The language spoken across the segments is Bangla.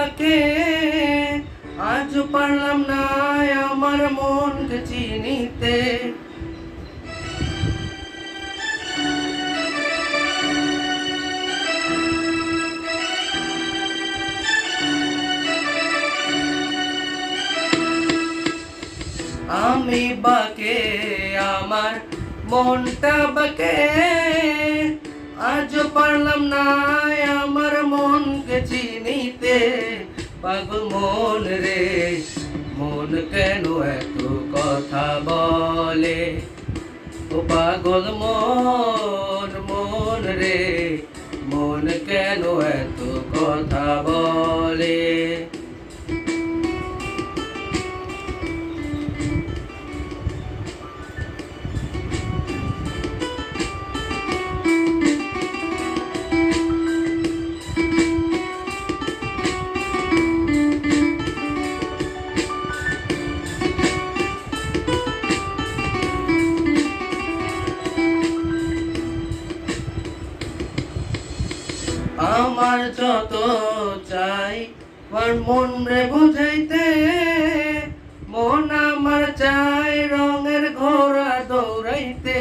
বাকে আজ পারলাম না আমার মনকে চিনিতে। আমি বাকে আমার মনটা বাকে আজ পারলাম না আমার মনকে চিনিতে। পাগল মন রে মন কেন এত কথা বলে, ও পাগল মন মন রে মন কেন এত কথা বলে। আমার যত চাই আমার মন রে বুঝাইতে, মন আমার চাই রঙের ঘোড়া দৌড়াইতে।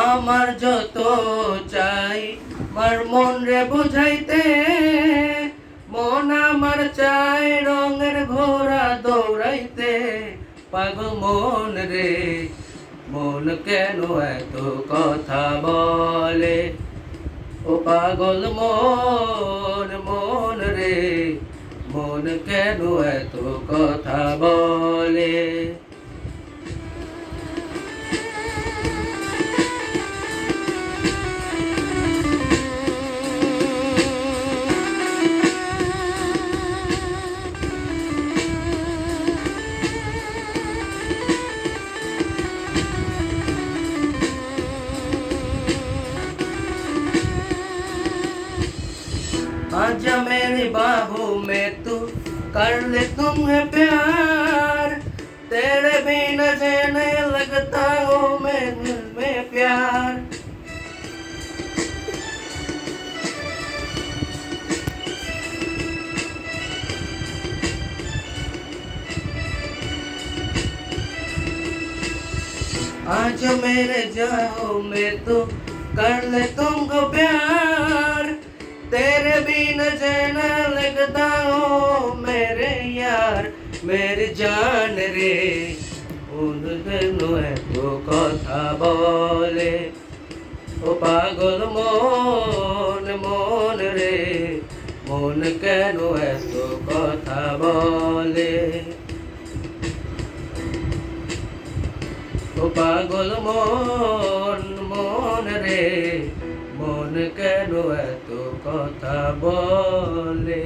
আমার যত চাই আমার মন রে বুঝাইতে, মন আমার চাই রঙের ঘোড়া দৌড়াইতে। পাগল মন রে মন কেন এত কথা বলে, ও পাগল মন মন রে মন কেন এত কথা বলে। आजा मेरी बाहों में तू कर ले तुम्हें प्यार, तेरे बिना जीने लगता हो मैं दिल में प्यार। आज मेरे जाओ में तू कर ले तुमको प्यार, तेरे बिना जीना लगता हो मेरे यार। मेरी जान रे उन दिनों है तो कथा बोले, ओ पागल मन मन रे मन केनो है तो कथा बोले, ও পাগল মন মন রে মন কেন এত কথা বলে।